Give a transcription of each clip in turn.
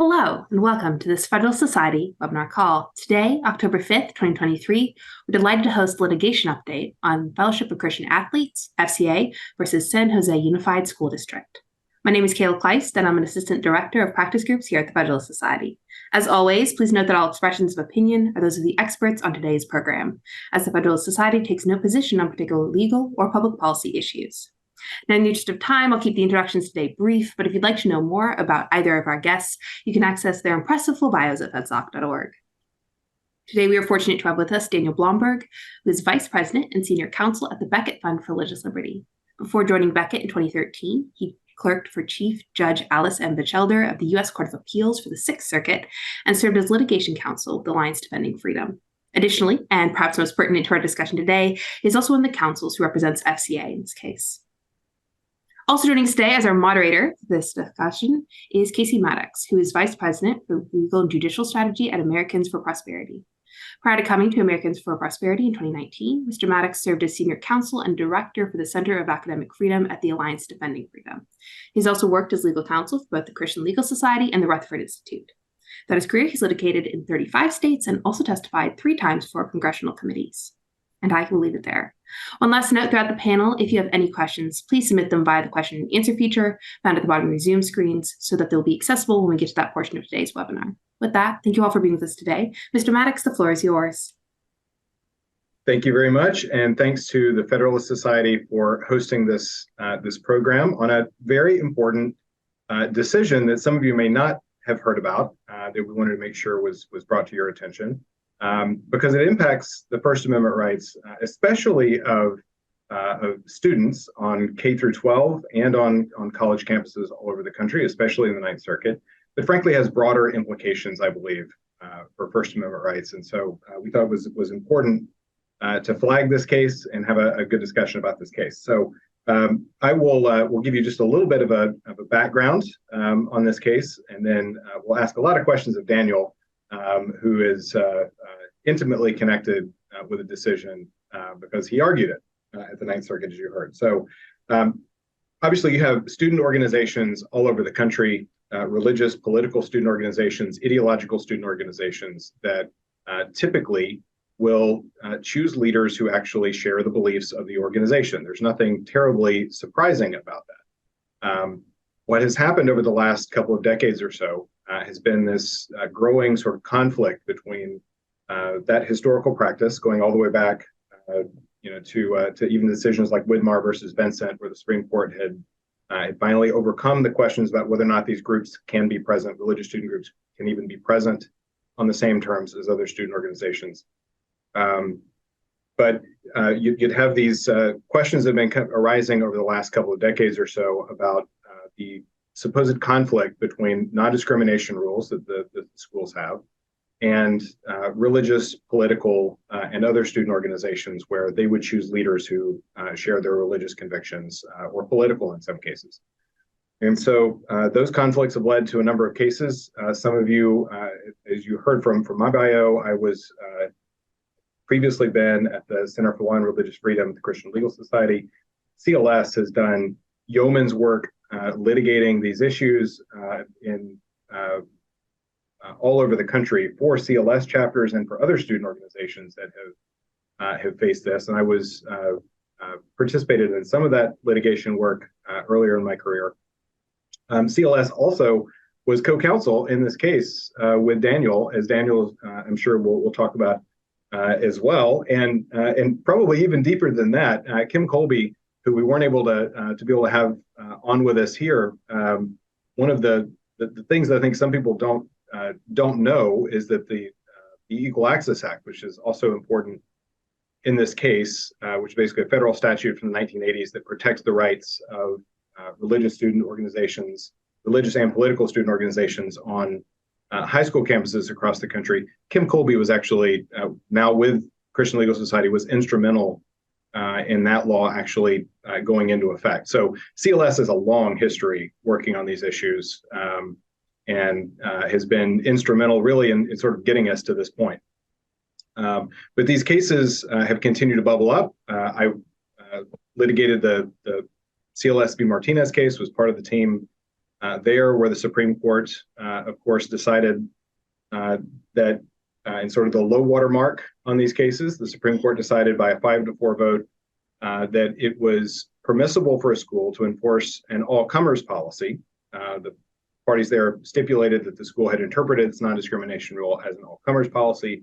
Hello, and welcome to this Federalist Society webinar call. Today, October 5th, 2023, we're delighted to host a litigation update on Fellowship of Christian Athletes, FCA, versus San Jose Unified School District. My name is Kayla Kleist, and I'm an Assistant Director of Practice Groups here at the Federalist Society. As always, please note that all expressions of opinion are those of the experts on today's program, as the Federalist Society takes no position on particular legal or public policy issues. Now, in the interest of time, I'll keep the introductions today brief, but if you'd like to know more about either of our guests, you can access their impressive full bios at fedsoc.org. Today, we are fortunate to have with us Daniel Blomberg, who is Vice President and Senior Counsel at the Becket Fund for Religious Liberty. Before joining Becket in 2013, he clerked for Chief Judge Alice M. Batchelder of the U.S. Court of Appeals for the Sixth Circuit and served as litigation counsel with the Alliance Defending Freedom. Additionally, and perhaps most pertinent to our discussion today, he is also one of the counsels who represents FCA in this case. Also joining us today as our moderator for this discussion is Casey Maddox, who is Vice President for Legal and Judicial Strategy at Americans for Prosperity. Prior to coming to Americans for Prosperity in 2019, Mr. Maddox served as Senior Counsel and Director for the Center of Academic Freedom at the Alliance Defending Freedom. He's also worked as legal counsel for both the Christian Legal Society and the Rutherford Institute. Throughout his career, he's litigated in 35 states and also testified 3 times for congressional committees. And I will leave it there. One last note throughout the panel, if you have any questions, please submit them via the question and answer feature found at the bottom of your Zoom screens so that they'll be accessible when we get to that portion of today's webinar. With that, thank you all for being with us today. Mr. Maddox, the floor is yours. Thank you very much, and thanks to the Federalist Society for hosting this program on a very important decision that some of you may not have heard about that we wanted to make sure was brought to your attention. Because it impacts the First Amendment rights, especially of students on K through 12 and on college campuses all over the country, especially in the Ninth Circuit, but frankly has broader implications, I believe, for First Amendment rights. And so we thought it was important to flag this case and have a good discussion about this case. So I will give you just a little bit of a background on this case, and then we'll ask a lot of questions of Daniel, who is intimately connected with the decision because he argued it at the Ninth Circuit, as you heard. So obviously you have student organizations all over the country, religious, political student organizations, ideological student organizations that typically will choose leaders who actually share the beliefs of the organization. There's nothing terribly surprising about that. What has happened over the last couple of decades or so has been this growing sort of conflict between that historical practice, going all the way back, to even decisions like Widmar versus Vincent, where the Supreme Court had finally overcome the questions about whether or not these groups can be present. Religious student groups can even be present on the same terms as other student organizations. But you'd have these questions that have been arising over the last couple of decades or so about the supposed conflict between non-discrimination rules that the schools have and religious, political, and other student organizations where they would choose leaders who share their religious convictions or political in some cases. And so those conflicts have led to a number of cases. Some of you, as you heard from my bio, I was previously been at the Center for Law and Religious Freedom at the Christian Legal Society. CLS has done yeoman's work litigating these issues in all over the country for CLS chapters and for other student organizations that have faced this. And I was participated in some of that litigation work earlier in my career. CLS also was co-counsel in this case with Daniel, as Daniel, I'm sure we'll talk about as well. And probably even deeper than that, Kim Colby, who we weren't able to be able to have on with us here. One of the things that I think some people don't know is that the Equal Access Act, which is also important in this case, which is basically a federal statute from the 1980s that protects the rights of religious student organizations, religious and political student organizations on high school campuses across the country. Kim Colby was actually, now with Christian Legal Society, was instrumental in that law actually going into effect. So CLS has a long history working on these issues and has been instrumental really in sort of getting us to this point. But these cases have continued to bubble up. I litigated the CLS v. Martinez case, was part of the team there where the Supreme Court, of course, decided that in sort of the low water mark on these cases, the Supreme Court decided by a 5-4 vote that it was permissible for a school to enforce an all-comers policy. The parties there stipulated that the school had interpreted its non-discrimination rule as an all-comers policy.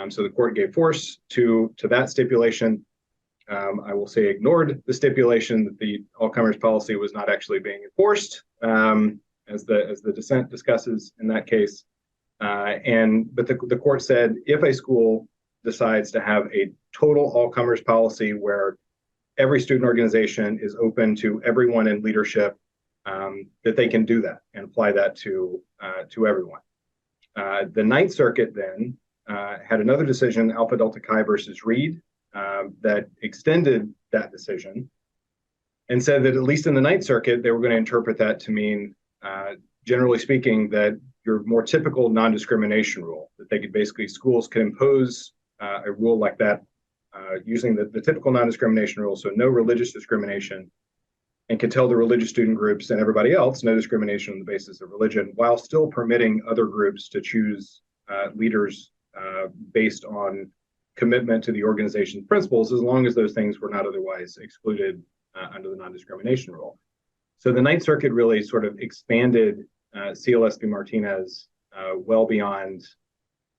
So the court gave force to that stipulation. I will say ignored the stipulation that the all-comers policy was not actually being enforced, as the dissent discusses in that case. But the court said if a school decides to have a total all-comers policy where every student organization is open to everyone in leadership, that they can do that and apply that to everyone. The Ninth Circuit then had another decision, Alpha Delta Chi versus Reed, that extended that decision and said that at least in the Ninth Circuit, they were going to interpret that to mean, generally speaking, that your more typical non-discrimination rule, that they could basically, schools could impose a rule like that using the typical non-discrimination rule, so no religious discrimination, and could tell the religious student groups and everybody else no discrimination on the basis of religion, while still permitting other groups to choose leaders based on commitment to the organization's principles, as long as those things were not otherwise excluded under the non-discrimination rule. So the Ninth Circuit really sort of expanded CLS v. Martinez well beyond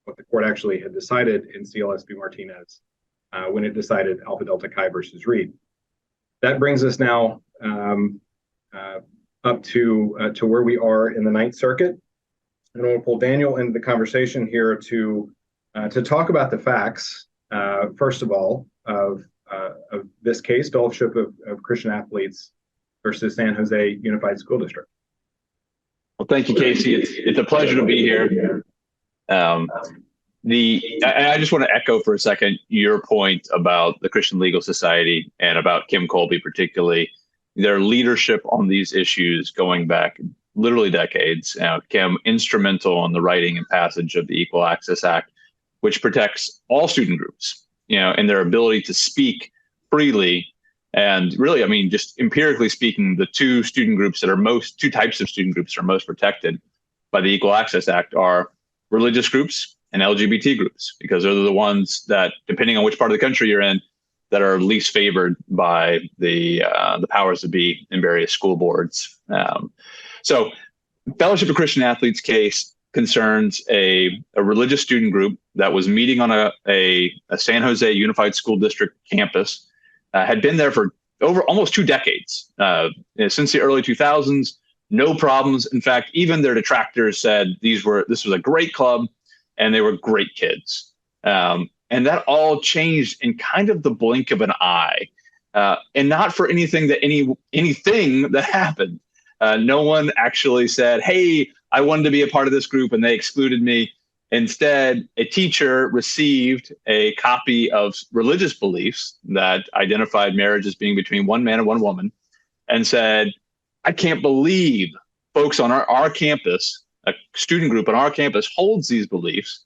what the court actually had decided in CLS v. Martinez when it decided Alpha Delta Chi versus Reed. That brings us now up to where we are in the Ninth Circuit. And we'll pull Daniel into the conversation here to talk about the facts, first of all, of this case, Fellowship of Christian Athletes versus San Jose Unified School District. Well, thank you, Casey. It's a pleasure to be here. I just want to echo for a second your point about the Christian Legal Society and about Kim Colby particularly. Their leadership on these issues going back literally decades. Kim, instrumental in the writing and passage of the Equal Access Act, which protects all student groups, and their ability to speak freely. And really, I mean, just empirically speaking, the two types of student groups are most protected by the Equal Access Act are religious groups and LGBT groups, because those are the ones that, depending on which part of the country you're in, that are least favored by the powers that be in various school boards. So Fellowship of Christian Athletes case concerns a religious student group that was meeting on a San Jose Unified School District campus, had been there for over almost 2 decades, since the early 2000s, no problems. In fact, even their detractors said this was a great club and they were great kids. And that all changed in kind of the blink of an eye, and not for anything that happened. No one actually said, hey, I wanted to be a part of this group and they excluded me. Instead, a teacher received a copy of religious beliefs that identified marriage as being between one man and one woman and said, I can't believe folks on our campus, a student group on our campus holds these beliefs.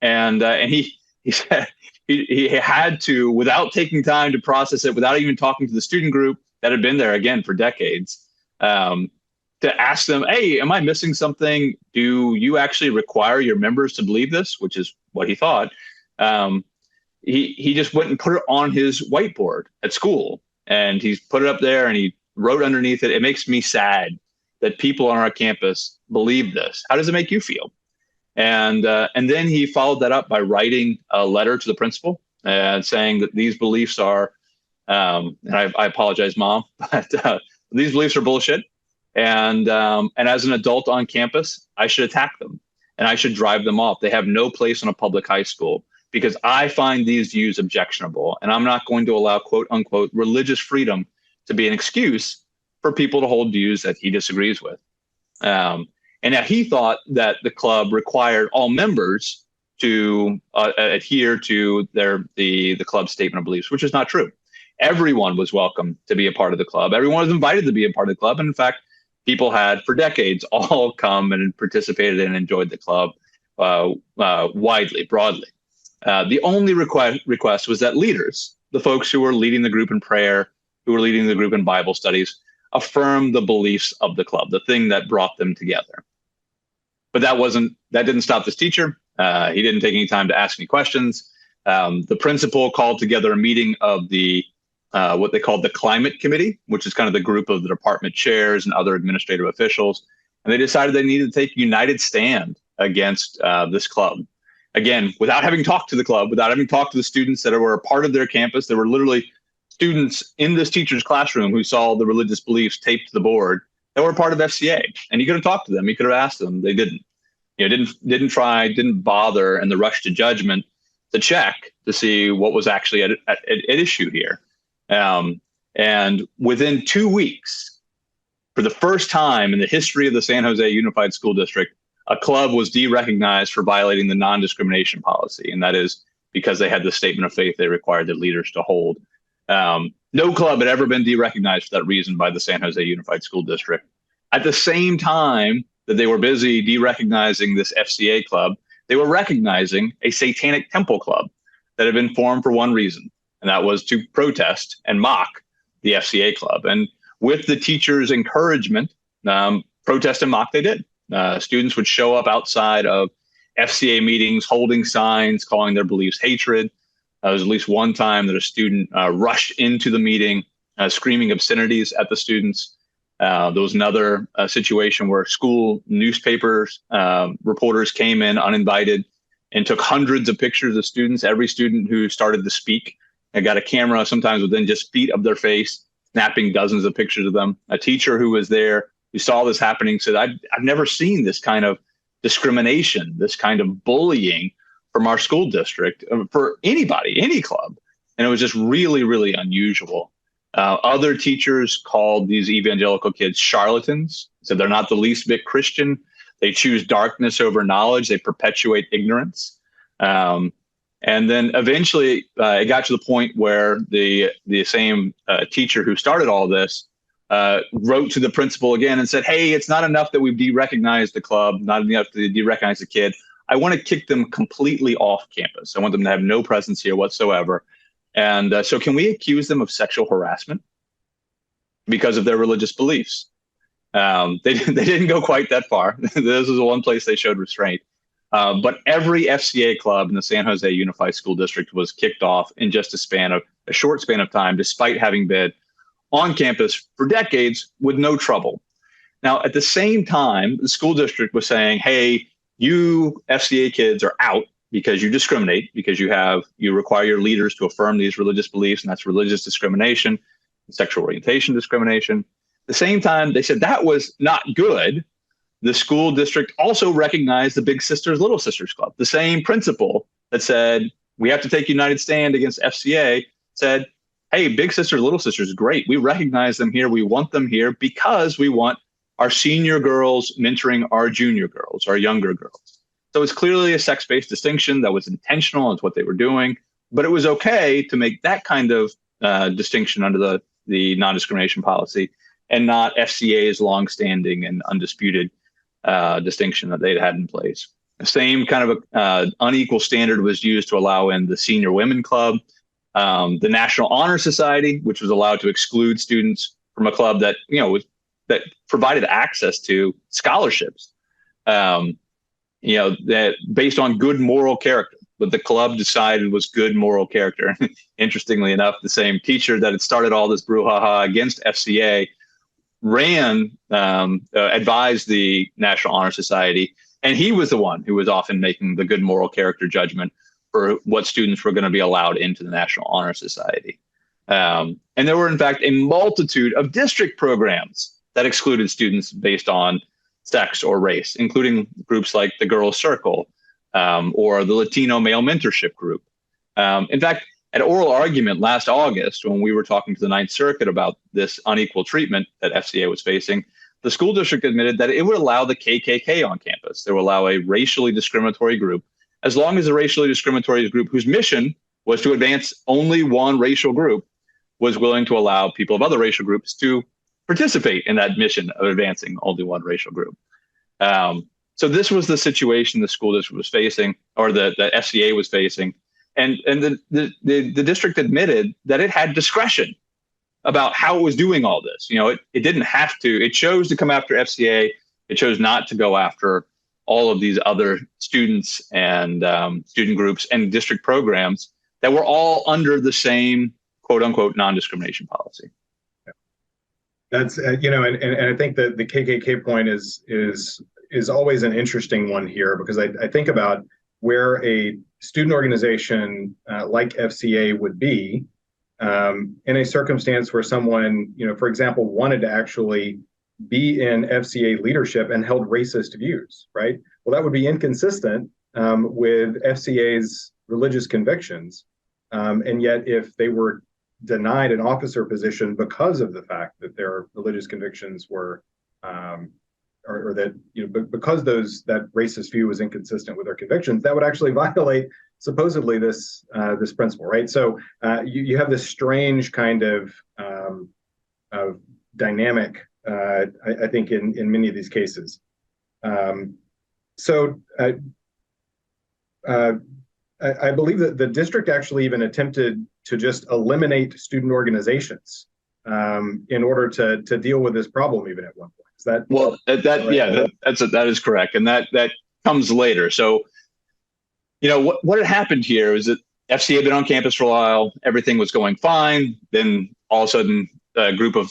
And he said he had to, without taking time to process it, without even talking to the student group that had been there again for decades, to ask them, hey, am I missing something? Do you actually require your members to believe this? Which is what he thought. He just went and put it on his whiteboard at school, and he's put it up there and he wrote underneath it, it makes me sad that people on our campus believe this. How does it make you feel? And then he followed that up by writing a letter to the principal and saying that these beliefs are, and I apologize, Mom, but these beliefs are bullshit. And as an adult on campus, I should attack them and I should drive them off. They have no place in a public high school because I find these views objectionable, and I'm not going to allow, quote unquote, religious freedom to be an excuse for people to hold views that he disagrees with. And now he thought that the club required all members to adhere to the club's statement of beliefs, which is not true. Everyone was welcome to be a part of the club. Everyone was invited to be a part of the club. And in fact, people had for decades all come and participated and enjoyed the club broadly. The only request was that leaders, the folks who were leading the group in prayer, who were leading the group in Bible studies, affirm the beliefs of the club, the thing that brought them together. But that didn't stop this teacher. He didn't take any time to ask any questions. The principal called together a meeting of the what they called the climate committee, which is kind of the group of the department chairs and other administrative officials. And they decided they needed to take a united stand against this club. Again, without having talked to the club, without having talked to the students that were a part of their campus. There were literally students in this teacher's classroom who saw the religious beliefs taped to the board that were part of FCA. And he could have talked to them. He could have asked them. They didn't. Didn't try, didn't bother in the rush to judgment to check to see what was actually at issue here. And within 2 weeks, for the first time in the history of the San Jose Unified School District, a club was de-recognized for violating the non-discrimination policy. And that is because they had the statement of faith they required their leaders to hold. No club had ever been de-recognized for that reason by the San Jose Unified School District. At the same time that they were busy de-recognizing this FCA club, they were recognizing a satanic temple club that had been formed for one reason, and that was to protest and mock the FCA club. And with the teachers' encouragement, protest and mock they did. Students would show up outside of FCA meetings holding signs, calling their beliefs hatred. There was at least one time that a student rushed into the meeting screaming obscenities at the students. There was another situation where school newspapers, reporters came in uninvited and took hundreds of pictures of students. Every student who started to speak and got a camera, sometimes within just feet of their face, snapping dozens of pictures of them. A teacher who was there, who saw this happening, said, I've never seen this kind of discrimination, this kind of bullying from our school district for anybody, any club. And it was just really, really unusual. Other teachers called these evangelical kids charlatans, said they're not the least bit Christian. They choose darkness over knowledge. They perpetuate ignorance. And then eventually it got to the point where the same teacher who started all this wrote to the principal again and said, hey, it's not enough that we've de-recognized the club, not enough to de-recognize the kid. I want to kick them completely off campus. I want them to have no presence here whatsoever. And so can we accuse them of sexual harassment because of their religious beliefs? They didn't go quite that far. This is the one place they showed restraint. But every FCA club in the San Jose Unified School District was kicked off in just a short span of time, despite having been on campus for decades with no trouble. Now, at the same time, the school district was saying, hey, you FCA kids are out because you discriminate, because you require your leaders to affirm these religious beliefs, and that's religious discrimination, sexual orientation discrimination. At the same time, they said that was not good. The school district also recognized the Big Sisters, Little Sisters Club. The same principal that said, we have to take united stand against FCA said, hey, Big Sisters, Little Sisters, great. We recognize them here. We want them here because we want our senior girls mentoring our junior girls, our younger girls. So it's clearly a sex-based distinction that was intentional. It's what they were doing. But it was okay to make that kind of distinction under the non-discrimination policy and not FCA's longstanding and undisputed distinction that they'd had in place. The same kind of unequal standard was used to allow in the Senior Women Club, the National Honor Society, which was allowed to exclude students from a club that that provided access to scholarships, that based on good moral character. What the club decided was good moral character. Interestingly enough, the same teacher that had started all this brouhaha against FCA advised the National Honor Society, and he was the one who was often making the good moral character judgment for what students were going to be allowed into the National Honor Society. And there were, in fact, a multitude of district programs that excluded students based on sex or race, including groups like the Girls Circle or the Latino Male Mentorship Group. In fact, at oral argument last August, when we were talking to the Ninth Circuit about this unequal treatment that FCA was facing, the school district admitted that it would allow the KKK on campus. They would allow a racially discriminatory group, as long as the racially discriminatory group whose mission was to advance only one racial group was willing to allow people of other racial groups to participate in that mission of advancing only one racial group. So this was the situation the school district was facing, or the FCA was facing. And the district admitted that it had discretion about how it was doing all this. It didn't have to. It chose to come after FCA. It chose not to go after all of these other students and student groups and district programs that were all under the same quote unquote non-discrimination policy. That's and I think that the KKK point is always an interesting one here, because I think about where a student organization like FCA would be in a circumstance where someone, for example, wanted to actually be in FCA leadership and held racist views, right? Well, that would be inconsistent with FCA's religious convictions. And yet, if they were denied an officer position because of the fact that their religious convictions were, or that, because that racist view was inconsistent with their convictions, that would actually violate supposedly this principle, right? So you have this strange kind of dynamic, I think, in many of these cases. I believe that the district actually even attempted to just eliminate student organizations in order to deal with this problem, even at one point. Is that that is correct, and that comes later. So, what had happened here is that FCA had been on campus for a while, everything was going fine. Then all of a sudden, a group of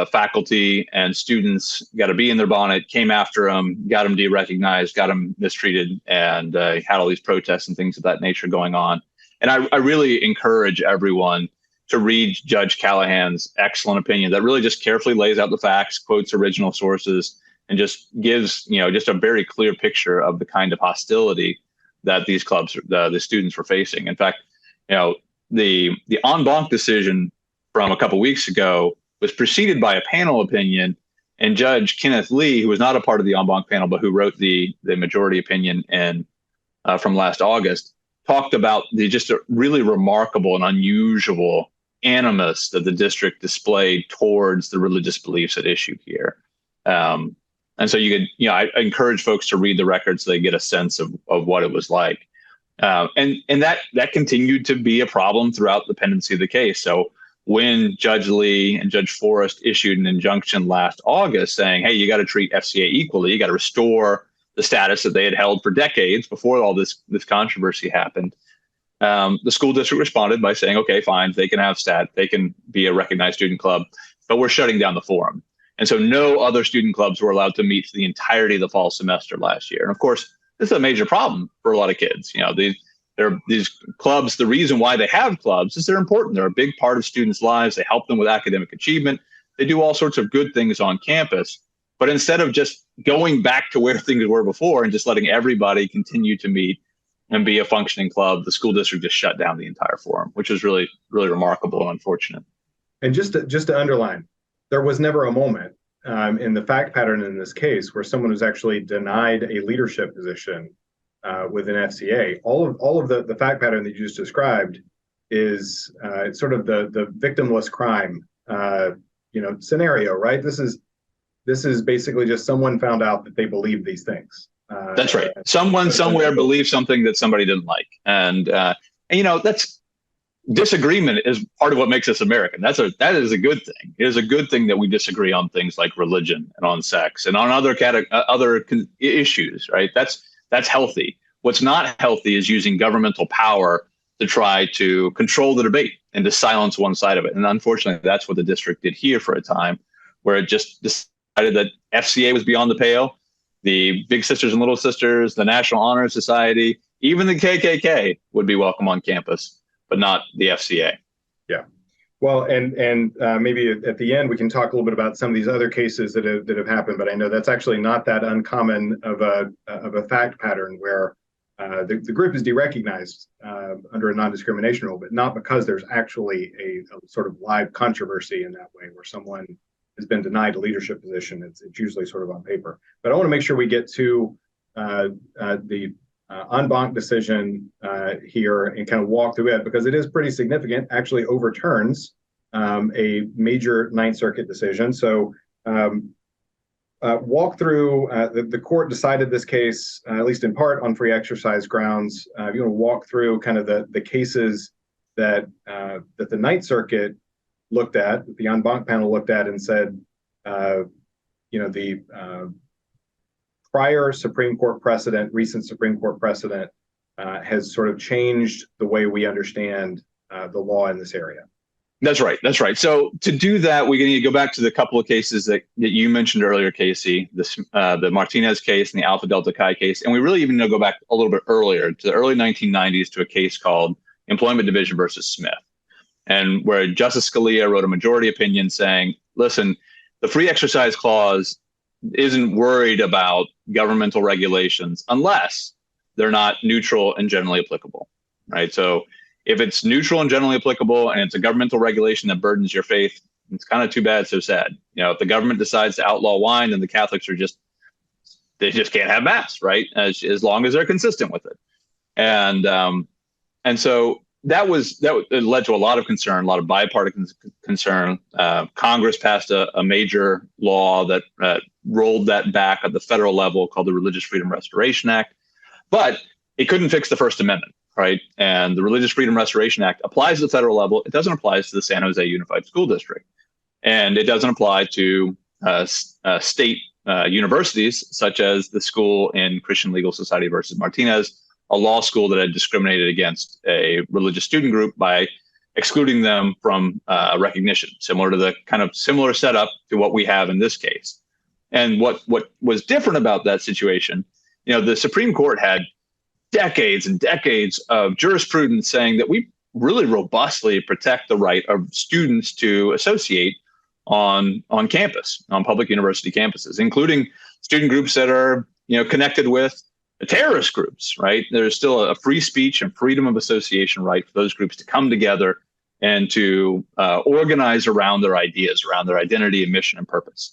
faculty and students got a bee in their bonnet, came after them, got them de-recognized, got them mistreated, and had all these protests and things of that nature going on. And I really encourage everyone to read Judge Callahan's excellent opinion that really just carefully lays out the facts, quotes original sources, and just gives, just a very clear picture of the kind of hostility that these clubs, the students were facing. In fact, the en banc decision from a couple of weeks ago was preceded by a panel opinion, and Judge Kenneth Lee, who was not a part of the en banc panel, but who wrote the majority opinion from last August, talked about the just a really remarkable and unusual animus that the district displayed towards the religious beliefs at issue here. And so I encourage folks to read the record so they get a sense of what it was like. And that continued to be a problem throughout the pendency of the case. So when Judge Lee and Judge Forrest issued an injunction last August saying, hey, you got to treat FCA equally, you got to restore the status that they had held for decades before all this controversy happened, the school district responded by saying, okay, fine, they can have they can be a recognized student club, but we're shutting down the forum. And so no other student clubs were allowed to meet for the entirety of the fall semester last year. And of course, this is a major problem for a lot of kids. These clubs, the reason why they have clubs is they're important. They're a big part of students' lives. They help them with academic achievement. They do all sorts of good things on campus. But instead of just going back to where things were before and just letting everybody continue to meet and be a functioning club, the school district just shut down the entire forum, which is really, really remarkable and unfortunate. And just to underline, there was never a moment in the fact pattern in this case where someone was actually denied a leadership position within FCA. All of the fact pattern that you just described is sort of the victimless crime scenario, right? This is basically just someone found out that they believed these things. That's right. Someone somewhere believed something that somebody didn't like, and that's disagreement is part of what makes us American. That is a good thing. It is a good thing that we disagree on things like religion and on sex and on other issues, right? That's healthy. What's not healthy is using governmental power to try to control the debate and to silence one side of it. And unfortunately, that's what the district did here for a time, where it just decided that FCA was beyond the pale. The Big Sisters and Little Sisters, the National Honor Society, even the KKK would be welcome on campus, but not the FCA. Yeah. Well, and maybe at the end we can talk a little bit about some of these other cases that have happened. But I know that's actually not that uncommon of a fact pattern where the group is derecognized under a non-discrimination rule, but not because there's actually a sort of live controversy in that way where someone has been denied a leadership position. It's usually sort of on paper. But I want to make sure we get to the en banc decision here and kind of walk through it, because it is pretty significant, actually overturns a major Ninth Circuit decision. So walk through, the court decided this case, at least in part, on free exercise grounds. You want to walk through kind of the cases that the Ninth Circuit looked at, the en banc panel looked at and said, the prior Supreme Court precedent, recent Supreme Court precedent, has sort of changed the way we understand the law in this area. That's right. That's right. So to do that, we need to go back to the couple of cases that you mentioned earlier, Casey, the Martinez case and the Alpha Delta Chi case. And we really even need to go back a little bit earlier to the early 1990s to a case called Employment Division versus Smith, and where Justice Scalia wrote a majority opinion saying, listen, the free exercise clause isn't worried about governmental regulations unless they're not neutral and generally applicable, right? So if it's neutral and generally applicable and it's a governmental regulation that burdens your faith, it's kind of too bad, so sad. If the government decides to outlaw wine, then the Catholics they just can't have mass, right? As long as they're consistent with it. And so that led to a lot of concern, a lot of bipartisan concern. Congress passed a major law that rolled that back at the federal level called the Religious Freedom Restoration Act, but it couldn't fix the First Amendment. Right. And the Religious Freedom Restoration Act applies to the federal level. It doesn't apply to the San Jose Unified School District. And it doesn't apply to state universities, such as the school in Christian Legal Society versus Martinez, a law school that had discriminated against a religious student group by excluding them from recognition, similar to the kind of similar setup to what we have in this case. And what was different about that situation, the Supreme Court had decades and decades of jurisprudence saying that we really robustly protect the right of students to associate on campus, on public university campuses, including student groups that are, connected with terrorist groups, right? There's still a free speech and freedom of association right for those groups to come together and to organize around their ideas, around their identity and mission and purpose.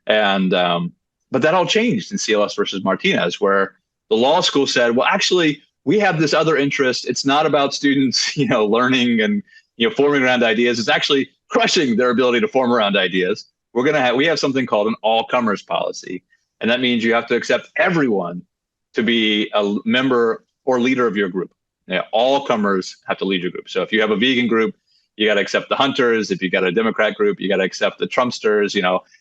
And but that all changed in CLS versus Martinez, where the law school said, well, actually, we have this other interest. It's not about students, learning and, forming around ideas. It's actually crushing their ability to form around ideas. We have something called an all-comers policy. And that means you have to accept everyone to be a member or leader of your group. All comers have to lead your group. So if you have a vegan group, you got to accept the hunters. If you got a Democrat group, you got to accept the Trumpsters.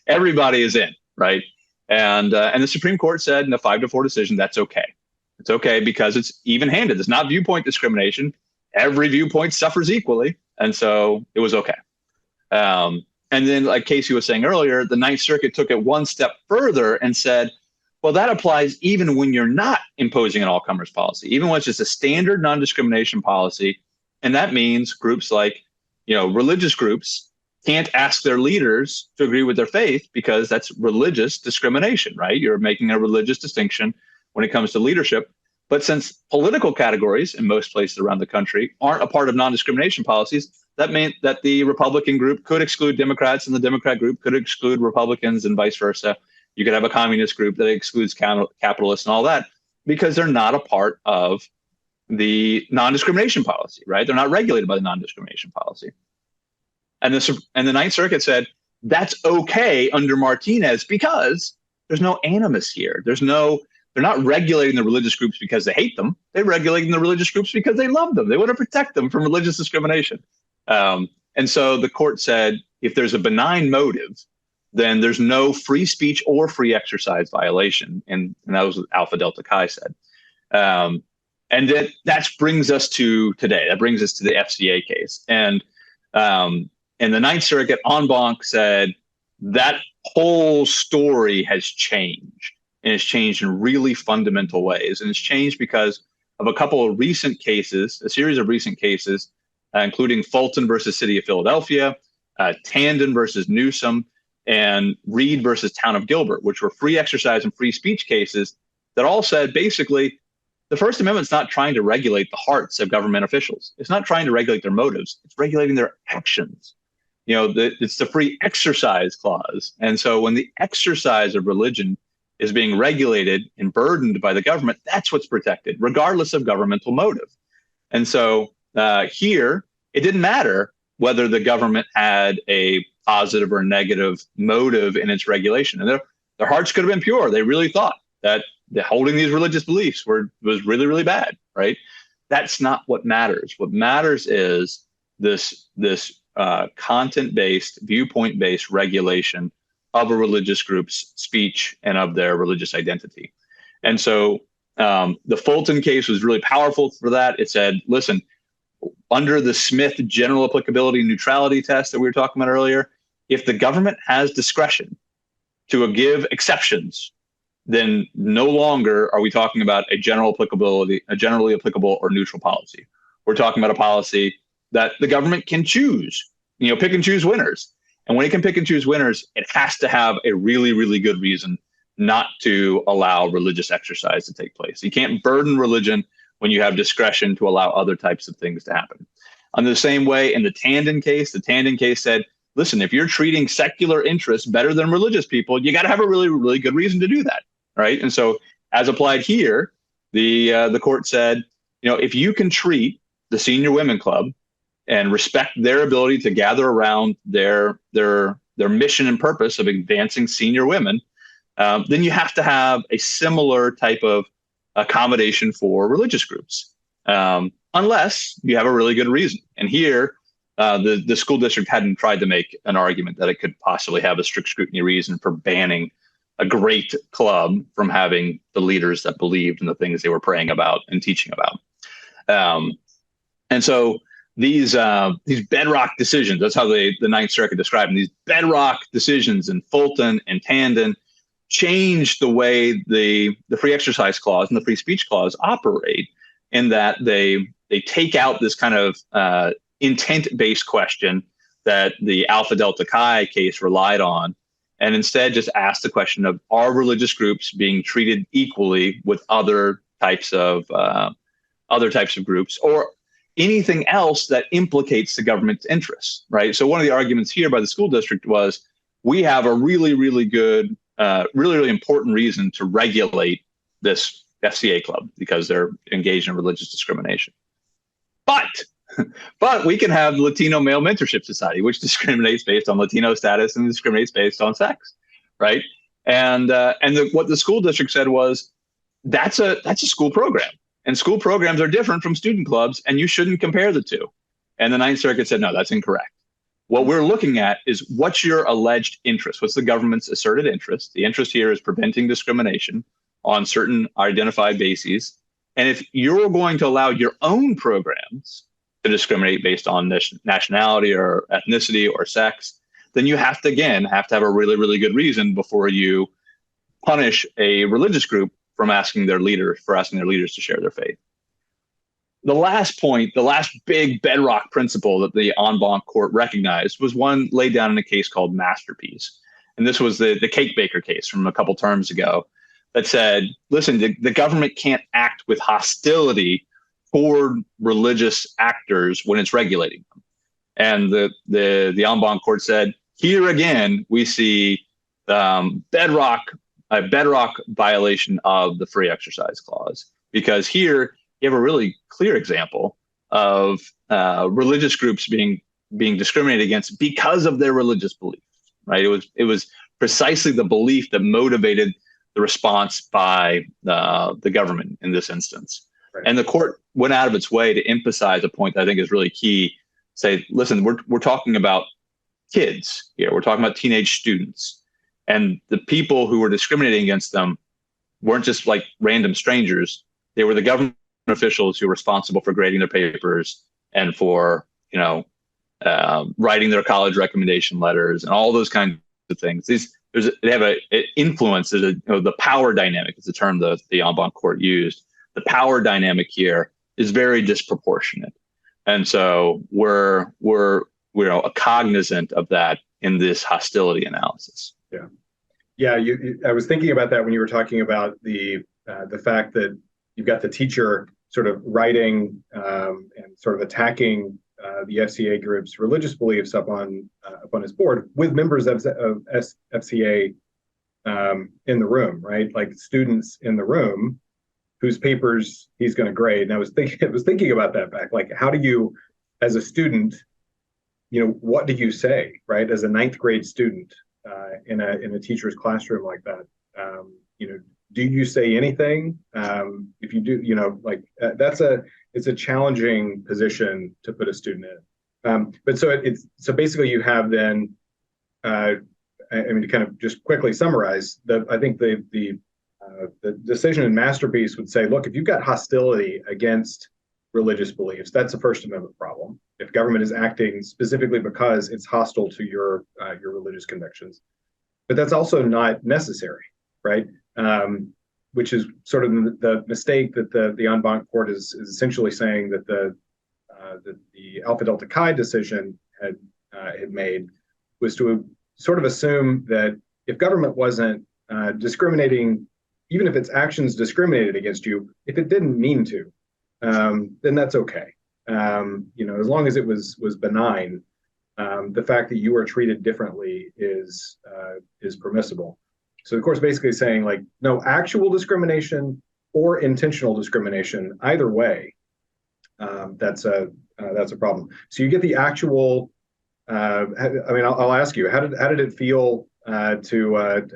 Everybody is in, right? And the Supreme Court said in a 5-4 decision, that's okay. It's okay because it's even-handed. It's not viewpoint discrimination. Every viewpoint suffers equally. And so it was okay. And then, like Casey was saying earlier, the Ninth Circuit took it one step further and said, well, that applies even when you're not imposing an all-comers policy, even when it's just a standard non-discrimination policy. And that means groups like, religious groups can't ask their leaders to agree with their faith because that's religious discrimination, right? You're making a religious distinction when it comes to leadership. But since political categories in most places around the country aren't a part of non-discrimination policies, that meant that the Republican group could exclude Democrats and the Democrat group could exclude Republicans and vice versa. You could have a communist group that excludes capitalists and all that because they're not a part of the non-discrimination policy, right? They're not regulated by the non-discrimination policy. And the Ninth Circuit said, that's okay under Martinez because there's no animus here. They're not regulating the religious groups because they hate them. They're regulating the religious groups because they love them. They want to protect them from religious discrimination. And so the court said, if there's a benign motive, then there's no free speech or free exercise violation. And that was what Alpha Delta Chi said. And that brings us to today. That brings us to the FCA case. And the Ninth Circuit en banc said that whole story has changed, and it's changed in really fundamental ways. And it's changed because of a couple of recent cases, a series of recent cases, including Fulton versus City of Philadelphia, Tandon versus Newsom, and Reed versus Town of Gilbert, which were free exercise and free speech cases that all said basically the First Amendment's not trying to regulate the hearts of government officials. It's not trying to regulate their motives. It's regulating their actions. It's the free exercise clause. And so when the exercise of religion is being regulated and burdened by the government, that's what's protected, regardless of governmental motive. And so here, it didn't matter whether the government had a positive or negative motive in its regulation. And their hearts could have been pure. They really thought that holding these religious beliefs was really, really bad, right? That's not what matters. What matters is this content-based, viewpoint-based regulation of a religious group's speech and of their religious identity. And so the Fulton case was really powerful for that. It said, listen, under the Smith general applicability neutrality test that we were talking about earlier, if the government has discretion to give exceptions, then no longer are we talking about a generally applicable or neutral policy. We're talking about a policy that the government can choose, pick and choose winners. And when it can pick and choose winners, it has to have a really, really good reason not to allow religious exercise to take place. You can't burden religion when you have discretion to allow other types of things to happen. In the same way, in the Tandon case said, listen, if you're treating secular interests better than religious people, you got to have a really, really good reason to do that, right? And so, as applied here, the court said, if you can treat the Senior Women Club and respect their ability to gather around their mission and purpose of advancing senior women, then you have to have a similar type of accommodation for religious groups, unless you have a really good reason. And here, the school district hadn't tried to make an argument that it could possibly have a strict scrutiny reason for banning a great club from having the leaders that believed in the things they were praying about and teaching about. And so these bedrock decisions, that's how the Ninth Circuit described them, these bedrock decisions in Fulton and Tandon change the way the free exercise clause and the free speech clause operate, in that they take out this kind of intent-based question that the Alpha Delta Chi case relied on, and instead just ask the question of, are religious groups being treated equally with other types of groups, or anything else that implicates the government's interests, right? So one of the arguments here by the school district was, we have a really, really good, really, really important reason to regulate this FCA club because they're engaged in religious discrimination. But we can have the Latino Male Mentorship Society, which discriminates based on Latino status and discriminates based on sex, right? And what the school district said was, that's a school program, and school programs are different from student clubs, and you shouldn't compare the two. And the Ninth Circuit said, no, that's incorrect. What we're looking at is, what's your alleged interest? What's the government's asserted interest? The interest here is preventing discrimination on certain identified bases. And if you're going to allow your own programs to discriminate based on nationality or ethnicity or sex, then you have to have a really, really good reason before you punish a religious group from asking their leaders to share their faith. The last point, the last big bedrock principle that the en banc court recognized was one laid down in a case called Masterpiece. And this was the cake baker case from a couple terms ago that said, listen, the government can't act with hostility toward religious actors when it's regulating them. And the en banc court said, here again, we see a bedrock violation of the free exercise clause, because here you have a really clear example of religious groups being discriminated against because of their religious beliefs, right? It was precisely the belief that motivated the response by the government in this instance. Right. And the court went out of its way to emphasize a point that I think is really key. Say, listen, we're talking about kids here. We're talking about teenage students. And the people who were discriminating against them weren't just like random strangers. They were the government officials who were responsible for grading their papers and for, writing their college recommendation letters and all those kinds of things. They have an influence. The power dynamic is the term the en banc court used. The power dynamic here is very disproportionate. And so we're cognizant of that in this hostility analysis. Yeah. I was thinking about that when you were talking about the fact that you've got the teacher sort of writing and sort of attacking the FCA group's religious beliefs up on his board with members of FCA in the room, right? Like students in the room whose papers he's going to grade. And I was thinking about that back. Like, how do you, as a student, what do you say, right? As a ninth grade student in a teacher's classroom like that, do you say anything? If you do, it's a challenging position to put a student in. But so basically you have then, I mean, to kind of just quickly summarize, I think the decision in Masterpiece would say, look, if you've got hostility against religious beliefs, that's a First Amendment problem. If government is acting specifically because it's hostile to your religious convictions, but that's also not necessary, right? Which is sort of the mistake that the en banc court is essentially saying that the Alpha Delta Chi decision had made, was to sort of assume that if government wasn't discriminating, even if its actions discriminated against you, if it didn't mean to, then that's okay. As long as it was benign, the fact that you are treated differently is permissible. So the court's basically saying, like, no actual discrimination or intentional discrimination, either way, that's a problem. So you get the actual. I mean, I'll ask you, how did it feel to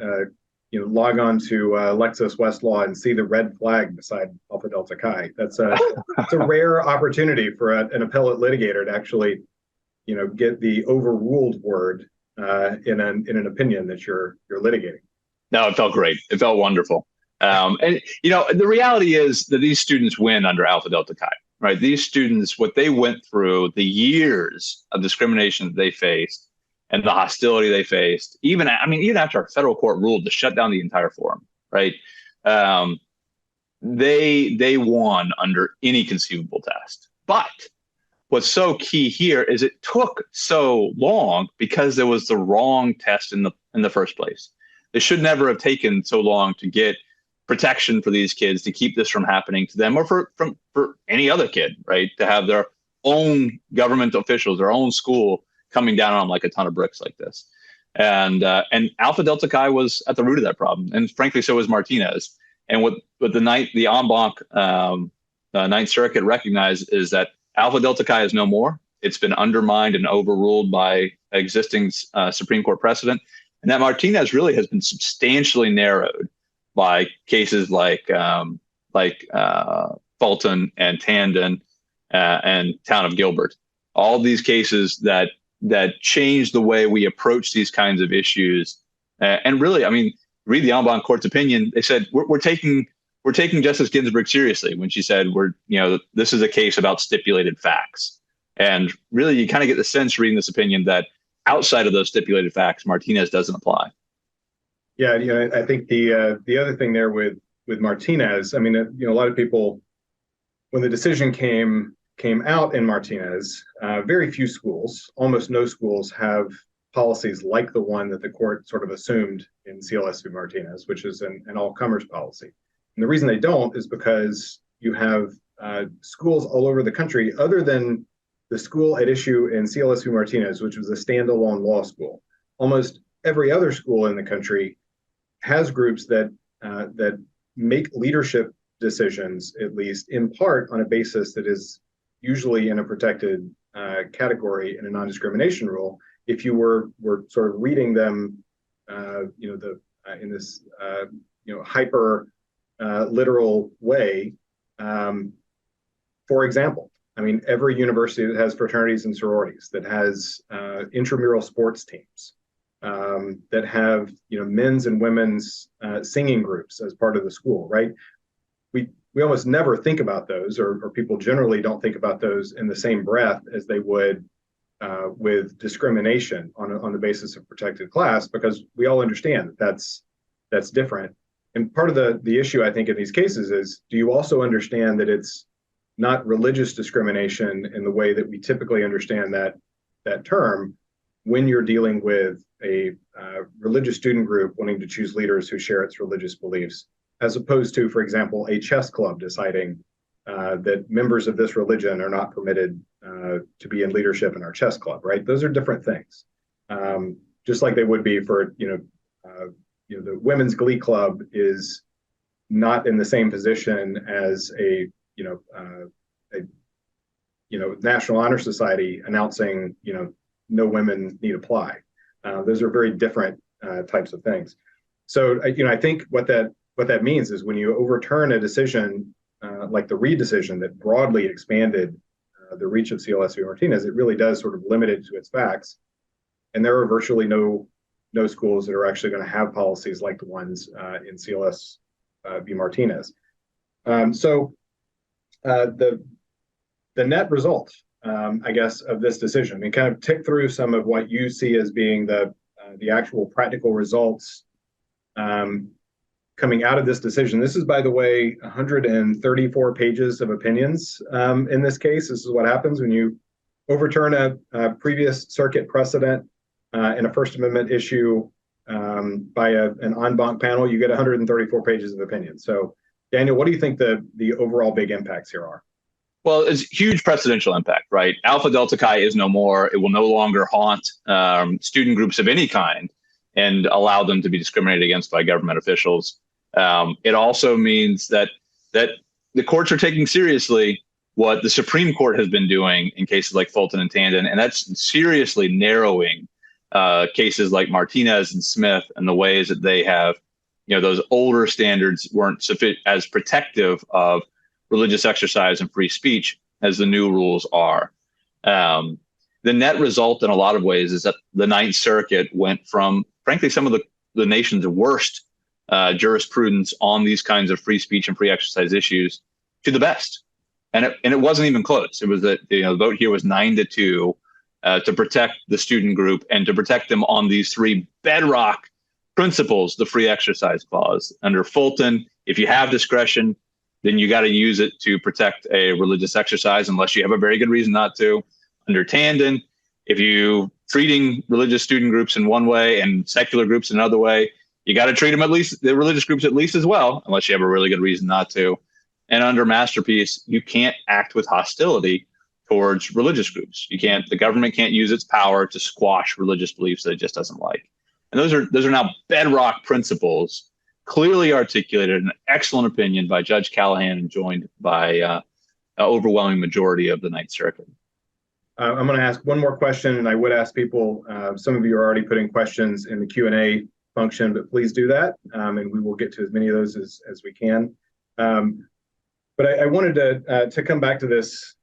log on to Lexis Westlaw and see the red flag beside Alpha Delta Chi? It's a rare opportunity for an appellate litigator to actually, get the overruled word in an opinion that you're litigating. No, it felt great. It felt wonderful. And the reality is that these students win under Alpha Delta Chi, right? These students, what they went through, the years of discrimination that they faced, and the hostility they faced, even after our federal court ruled to shut down the entire forum, right? They won under any conceivable test. But what's so key here is it took so long because there was the wrong test in the first place. It should never have taken so long to get protection for these kids, to keep this from happening to them, or for any other kid, right? To have their own government officials, their own school coming down on them like a ton of bricks like this. And Alpha Delta Chi was at the root of that problem. And frankly, so was Martinez. And what the en banc Ninth Circuit recognized is that Alpha Delta Chi is no more. It's been undermined and overruled by existing Supreme Court precedent. And that Martinez really has been substantially narrowed by cases like Fulton and Tandon and Town of Gilbert. All these cases that changed the way we approach these kinds of issues. And really, I mean, read the en banc court's opinion. They said we're taking Justice Ginsburg seriously when she said this is a case about stipulated facts. And really, you kind of get the sense reading this opinion that outside of those stipulated facts, Martinez doesn't apply. Yeah, I think the other thing there with Martinez, I mean, a lot of people, when the decision came out in Martinez, very few schools, almost no schools, have policies like the one that the court sort of assumed in CLS v. Martinez, which is an all-comers policy. And the reason they don't is because you have schools all over the country, other than the school at issue in CLS v. Martinez, which was a standalone law school. Almost every other school in the country has groups that make leadership decisions, at least in part, on a basis that is usually in a protected category in a non-discrimination rule. If you were sort of reading them, in this hyper literal way, for example, I mean, every university that has fraternities and sororities, that has intramural sports teams, that have men's and women's singing groups as part of the school, right? We almost never think about those, or people generally don't think about those in the same breath as they would with discrimination on the basis of protected class, because we all understand that that's different. And part of the issue, I think, in these cases is, do you also understand that it's not religious discrimination in the way that we typically understand that term when you're dealing with a religious student group wanting to choose leaders who share its religious beliefs, as opposed to, for example, a chess club deciding that members of this religion are not permitted to be in leadership in our chess club, right? Those are different things. Just like they would be for, the women's glee club is not in the same position as a National Honor Society announcing, no women need apply. Those are very different types of things. So, I think what that means is when you overturn a decision like the Reed decision that broadly expanded the reach of CLS v. Martinez, it really does sort of limit it to its facts. And there are virtually no schools that are actually going to have policies like the ones in CLS v. Martinez. So the net result, I guess, of this decision, I mean, kind of tick through some of what you see as being the actual practical results coming out of this decision. This is, by the way, 134 pages of opinions in this case. This is what happens when you overturn a previous circuit precedent in a First Amendment issue by an en banc panel. You get 134 pages of opinion. So, Daniel, what do you think the overall big impacts here are? Well, it's huge precedential impact, right? Alpha Delta Chi is no more. It will no longer haunt student groups of any kind and allow them to be discriminated against by government officials. It also means that the courts are taking seriously what the Supreme Court has been doing in cases like Fulton and Tandon, and that's seriously narrowing cases like Martinez and Smith and the ways that they have, those older standards weren't as protective of religious exercise and free speech as the new rules are. The net result in a lot of ways is that the Ninth Circuit went from, frankly, some of the nation's worst jurisprudence on these kinds of free speech and free exercise issues to the best. And it wasn't even close. It was that the vote here was 9-2 to protect the student group and to protect them on these three bedrock principles, the free exercise clause. Under Fulton, if you have discretion, then you got to use it to protect a religious exercise unless you have a very good reason not to. Under Tandon, if you treating religious student groups in one way and secular groups in another way, you got to treat them at least, the religious groups at least as well, unless you have a really good reason not to. And under Masterpiece, you can't act with hostility towards religious groups. The government can't use its power to squash religious beliefs that it just doesn't like. And those are now bedrock principles, clearly articulated in an excellent opinion by Judge Callahan and joined by an overwhelming majority of the Ninth Circuit. I'm going to ask one more question, and I would ask people, some of you are already putting questions in the Q&A function, but please do that, and we will get to as many of those as we can. But I wanted to come back to this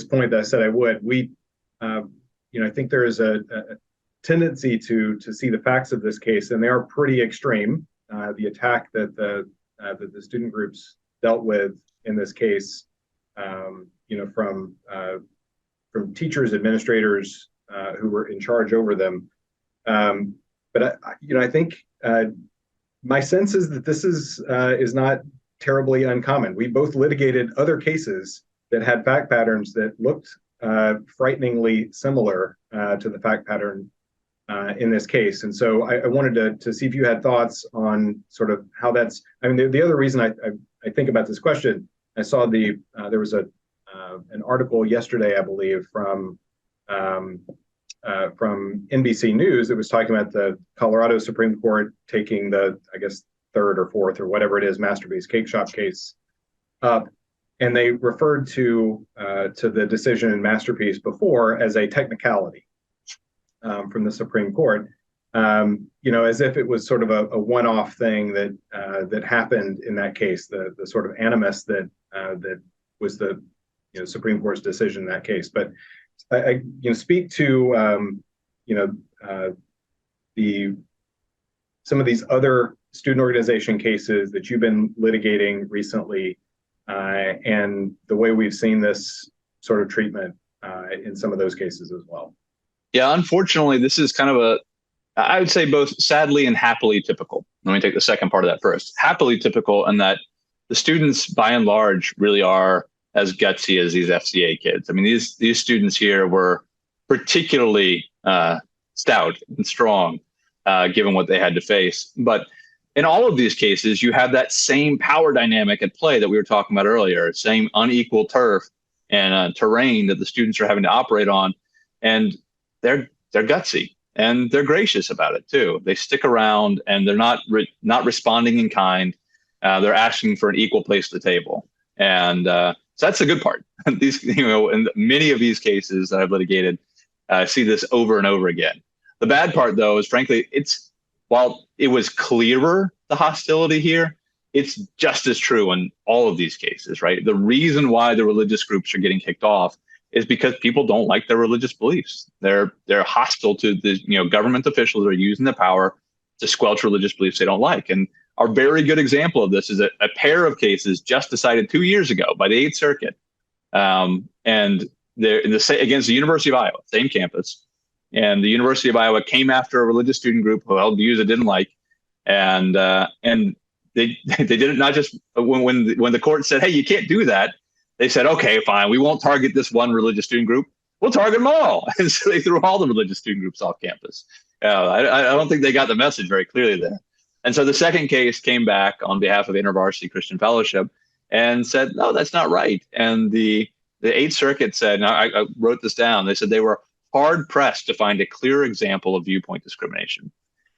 point that I said I would. I think there is a tendency to see the facts of this case, and they are pretty extreme. The attack that the student groups dealt with in this case, from teachers, administrators who were in charge over them. But I think my sense is that this is not terribly uncommon. We both litigated other cases that had fact patterns that looked frighteningly similar to the fact pattern in this case. And so I wanted to see if you had thoughts on sort of how that's, the other reason I think about this question, I saw there was an article yesterday, I believe, from NBC News that was talking about the Colorado Supreme Court taking the, I guess, third or fourth or whatever it is, Masterpiece cake shop case up. And they referred to the decision in Masterpiece before as a technicality from the Supreme Court, as if it was sort of a one-off thing that happened in that case, the sort of animus that was the Supreme Court's decision in that case. But I speak to some of these other student organization cases that you've been litigating recently, and the way we've seen this sort of treatment in some of those cases as well. Yeah, unfortunately, this is kind of I would say both sadly and happily typical. Let me take the second part of that first. Happily typical in that the students, by and large, really are as gutsy as these FCA kids. I mean, these students here were particularly stout and strong, given what they had to face. But in all of these cases, you have that same power dynamic at play that we were talking about earlier, same unequal turf and terrain that the students are having to operate on. And they're gutsy and they're gracious about it too. They stick around and they're not responding in kind. They're asking for an equal place at the table. And so that's the good part. These, in many of these cases that I've litigated, I see this over and over again. The bad part, though, is frankly, while it was clearer, the hostility here, it's just as true in all of these cases, right? The reason why the religious groups are getting kicked off is because people don't like their religious beliefs. They're hostile to the government officials that are using the power to squelch religious beliefs they don't like. And our very good example of this is a pair of cases just decided 2 years ago by the Eighth Circuit, and they're against the University of Iowa, same campus. And the University of Iowa came after a religious student group who held views it didn't like, and they did it not just when the court said, "Hey, you can't do that." They said, "Okay, fine, we won't target this one religious student group. We'll target them all." And so they threw all the religious student groups off campus. I don't think they got the message very clearly there. And so the second case came back on behalf of InterVarsity Christian Fellowship and said, "No, that's not right." And the Eighth Circuit said, and I wrote this down, they said they were hard pressed to find a clearer example of viewpoint discrimination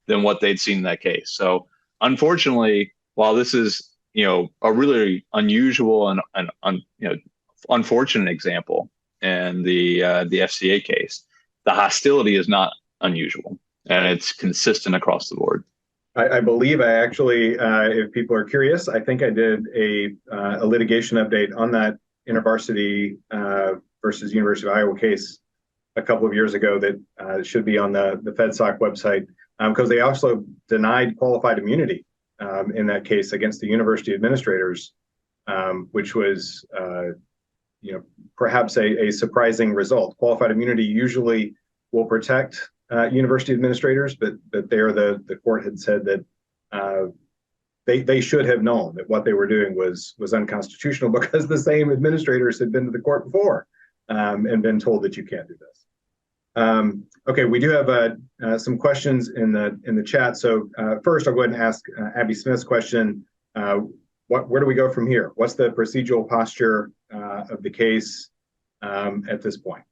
than what they'd seen in that case. So unfortunately, while this is a really unusual and unfortunate example in the FCA case, the hostility is not unusual, and it's consistent across the board. I believe I actually, if people are curious, I think I did a litigation update on that InterVarsity versus University of Iowa case a couple of years ago that should be on the FedSoc website, because they also denied qualified immunity in that case against the university administrators, which was perhaps a surprising result. Qualified immunity usually will protect university administrators, but there the court had said that they should have known that what they were doing was unconstitutional, because the same administrators had been to the court before and been told that you can't do this. Okay, we do have some questions in the chat. So first, I'll go ahead and ask Abby Smith's question. Where do we go from here? What's the procedural posture of the case at this point?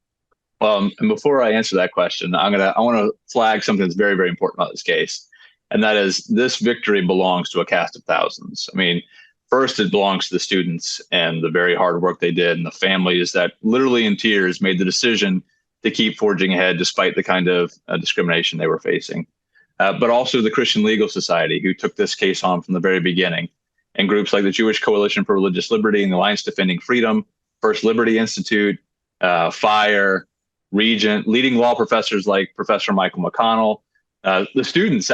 And before I answer that question, I want to flag something that's very, very important about this case, and that is this victory belongs to a cast of thousands. I mean, first, it belongs to the students and the very hard work they did, and the families that literally in tears made the decision to keep forging ahead despite the kind of discrimination they were facing. But also the Christian Legal Society, who took this case on from the very beginning, and groups like the Jewish Coalition for Religious Liberty and the Alliance Defending Freedom, First Liberty Institute, FIRE, Regent, leading law professors like Professor Michael McConnell, the students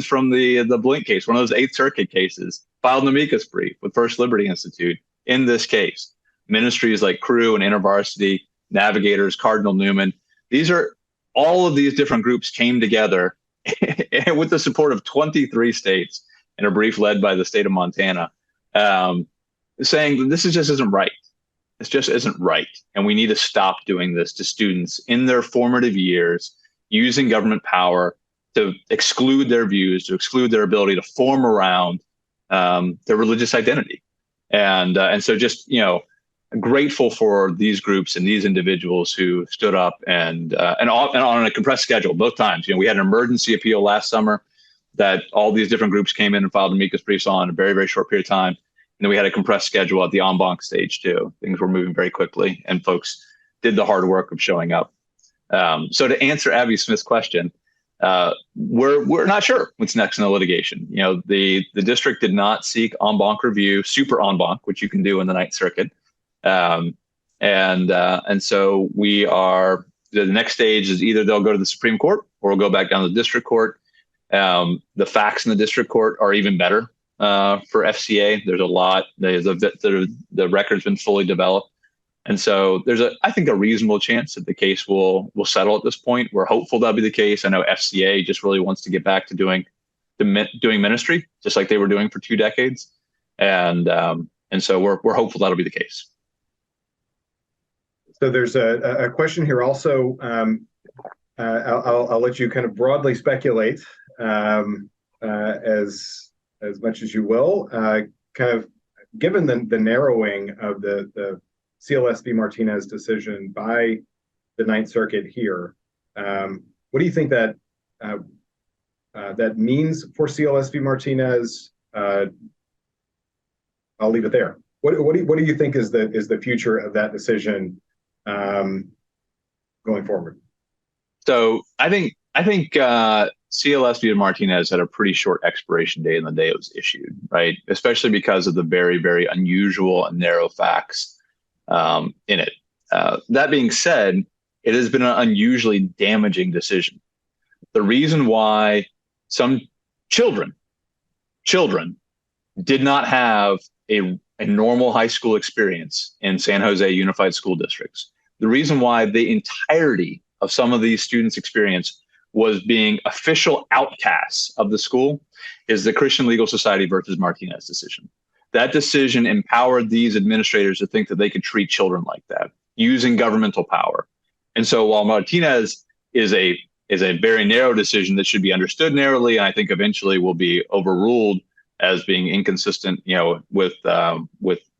from the Blink case, one of those Eighth Circuit cases, filed an amicus brief with First Liberty Institute in this case. Ministries like Crew and InterVarsity, Navigators, Cardinal Newman, all of these different groups came together with the support of 23 states in a brief led by the state of Montana, saying that this just isn't right. This just isn't right. And we need to stop doing this to students in their formative years, using government power to exclude their views, to exclude their ability to form around their religious identity. And so just, grateful for these groups and these individuals who stood up and on a compressed schedule both times. We had an emergency appeal last summer that all these different groups came in and filed amicus briefs on in a very, very short period of time. And then we had a compressed schedule at the en banc stage too. Things were moving very quickly, and folks did the hard work of showing up. So to answer Abby Smith's question, we're not sure what's next in the litigation. The district did not seek en banc review, super en banc, which you can do in the Ninth Circuit. And so the next stage is either they'll go to the Supreme Court or we'll go back down to the district court. The facts in the district court are even better for FCA. There's a lot. The record's been fully developed. And so there's I think a reasonable chance that the case will settle at this point. We're hopeful that'll be the case. I know FCA just really wants to get back to doing ministry, just like they were doing for 2 decades. And so we're hopeful that'll be the case. So there's a question here also. I'll let you kind of broadly speculate as much as you will. Kind of given the narrowing of the CLS v. Martinez decision by the Ninth Circuit here, what do you think that means for CLS v. Martinez? I'll leave it there. What do you think is the future of that decision going forward? So I think CLS v. Martinez had a pretty short expiration date on the day it was issued, right? Especially because of the very, very unusual and narrow facts in it. That being said, it has been an unusually damaging decision. The reason why some children did not have a normal high school experience in San Jose Unified School Districts, the reason why the entirety of some of these students' experience was being official outcasts of the school is the Christian Legal Society versus Martinez decision. That decision empowered these administrators to think that they could treat children like that using governmental power. And so while Martinez is a very narrow decision that should be understood narrowly, and I think eventually will be overruled as being inconsistent, with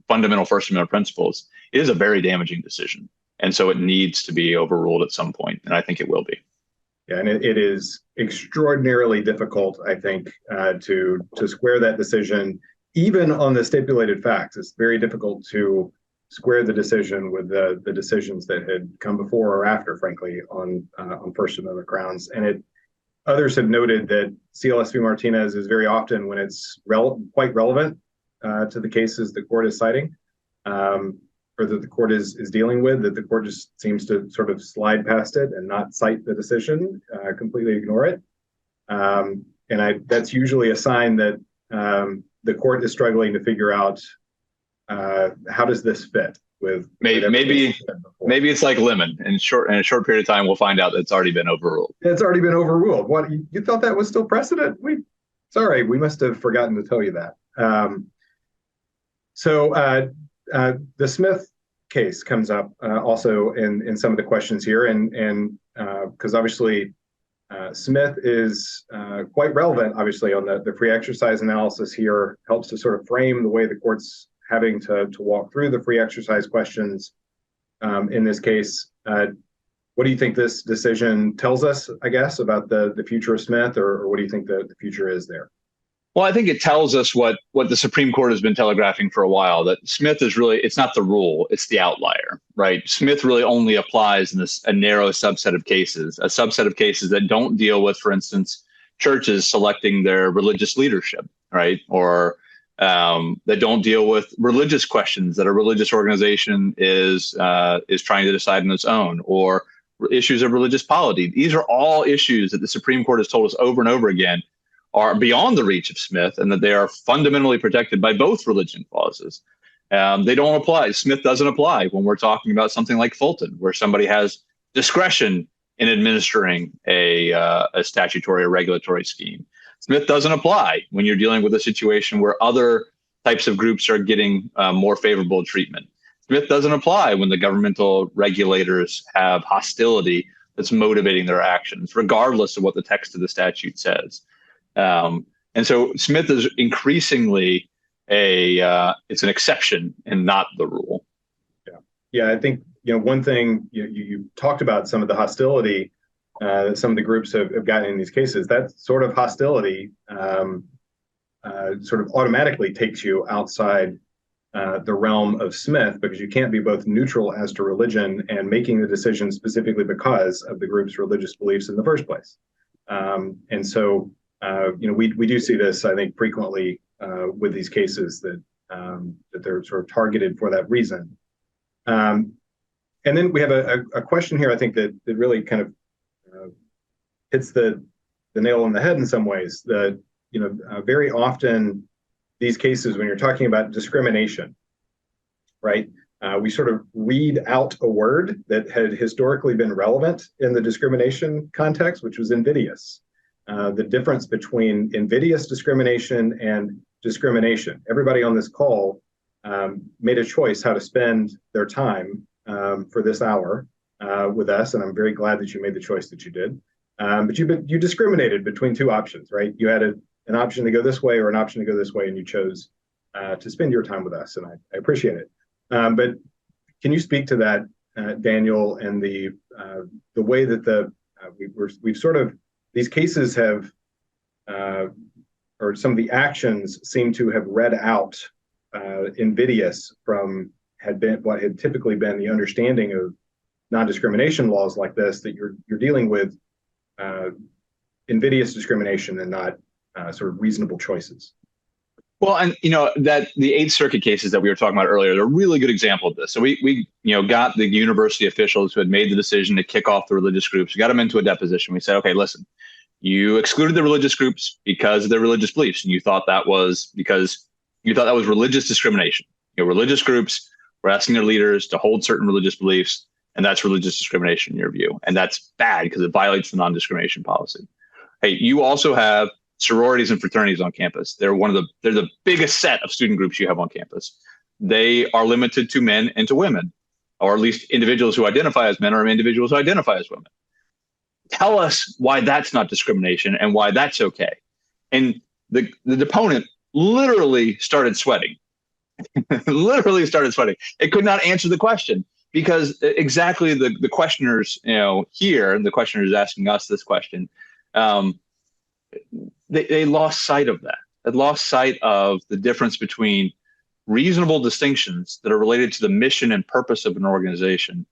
fundamental First Amendment principles, it is a very damaging decision. And so it needs to be overruled at some point, and I think it will be. Yeah, and it is extraordinarily difficult, I think, to square that decision, even on the stipulated facts. It's very difficult to square the decision with the decisions that had come before or after, frankly, on First Amendment grounds. And others have noted that CLS v. Martinez is very often, when it's quite relevant to the cases the court is citing, or that the court is dealing with, that the court just seems to sort of slide past it and not cite the decision, completely ignore it. And that's usually a sign that the court is struggling to figure out how does this fit with maybe it's like lemon. In a short period of time, we'll find out that it's already been overruled. It's already been overruled. What, you thought that was still precedent? Sorry, we must have forgotten to tell you that. The Smith case comes up also in some of the questions here, and because obviously Smith is quite relevant, obviously, on the free exercise analysis here, helps to sort of frame the way the court's having to walk through the free exercise questions in this case. What do you think this decision tells us, I guess, about the future of Smith, or what do you think the future is there? Well, I think it tells us what the Supreme Court has been telegraphing for a while, that Smith is really, it's not the rule, it's the outlier, right? Smith really only applies in a narrow subset of cases, a subset of cases that don't deal with, for instance, churches selecting their religious leadership, right? Or that don't deal with religious questions that a religious organization is trying to decide on its own, or issues of religious polity. These are all issues that the Supreme Court has told us over and over again are beyond the reach of Smith, and that they are fundamentally protected by both religion clauses. They don't apply. Smith doesn't apply when we're talking about something like Fulton, where somebody has discretion in administering a statutory or regulatory scheme. Smith doesn't apply when you're dealing with a situation where other types of groups are getting more favorable treatment. Smith doesn't apply when the governmental regulators have hostility that's motivating their actions, regardless of what the text of the statute says. And so Smith is increasingly it's an exception and not the rule. Yeah. I think, one thing you talked about, some of the hostility that some of the groups have gotten in these cases. That sort of hostility sort of automatically takes you outside the realm of Smith, because you can't be both neutral as to religion and making the decision specifically because of the group's religious beliefs in the first place. And so we do see this, I think, frequently with these cases that they're sort of targeted for that reason. And then we have a question here, I think, that really kind of hits the nail on the head in some ways. That very often these cases, when you're talking about discrimination, right? We sort of read out a word that had historically been relevant in the discrimination context, which was invidious. The difference between invidious discrimination and discrimination. Everybody on this call made a choice how to spend their time for this hour with us, and I'm very glad that you made the choice that you did. But you discriminated between two options, right? You had an option to go this way or an option to go this way, and you chose to spend your time with us, and I appreciate it. But can you speak to that, Daniel, and the way that we've sort of, these cases have, or some of the actions seem to have read out invidious from what had typically been the understanding of non-discrimination laws like this, that you're dealing with invidious discrimination and not sort of reasonable choices. Well, and that the Eighth Circuit cases that we were talking about earlier, they're a really good example of this. So we got the university officials who had made the decision to kick off the religious groups. We got them into a deposition. We said, okay, listen, you excluded the religious groups because of their religious beliefs, and you thought that was religious discrimination. Religious groups were asking their leaders to hold certain religious beliefs, and that's religious discrimination in your view, and that's bad because it violates the non-discrimination policy. Hey, you also have sororities and fraternities on campus. They're the biggest set of student groups you have on campus. They are limited to men and to women, or at least individuals who identify as men or individuals who identify as women. Tell us why that's not discrimination and why that's okay. And the deponent literally started sweating. Literally started sweating. It could not answer the question because exactly the questioners, here, the questioners asking us this question, they lost sight of that. They lost sight of the difference between reasonable distinctions that are related to the mission and purpose of an organization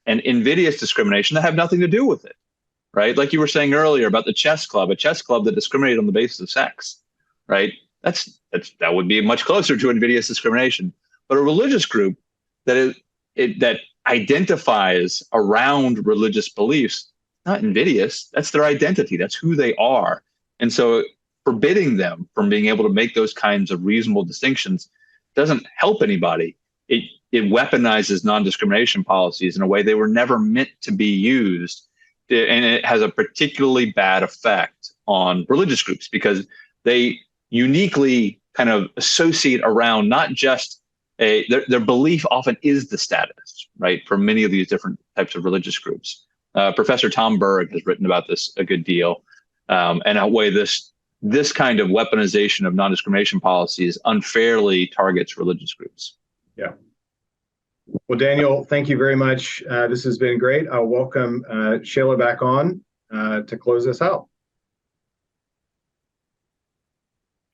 and invidious discrimination that have nothing to do with it, right? Like you were saying earlier about the chess club, a chess club that discriminated on the basis of sex, right? That would be much closer to invidious discrimination. But a religious group that identifies around religious beliefs, not invidious, that's their identity, that's who they are. And so forbidding them from being able to make those kinds of reasonable distinctions doesn't help anybody. It weaponizes non-discrimination policies in a way they were never meant to be used. And it has a particularly bad effect on religious groups because they uniquely kind of associate around not just their belief often is the status, right, for many of these different types of religious groups. Professor Tom Berg has written about this a good deal, and how way this kind of weaponization of non-discrimination policies unfairly targets religious groups. Yeah. Well, Daniel, thank you very much. This has been great. I'll welcome Shayla back on to close this out.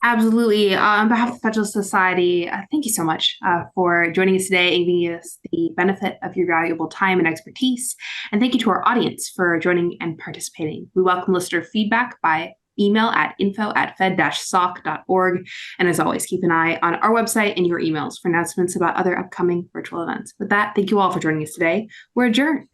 Absolutely. On behalf of the Federalist Society, thank you so much for joining us today and giving us the benefit of your valuable time and expertise. And thank you to our audience for joining and participating. We welcome listener feedback by email at info@fed-soc.org. And as always, keep an eye on our website and your emails for announcements about other upcoming virtual events. With that, thank you all for joining us today. We're adjourned.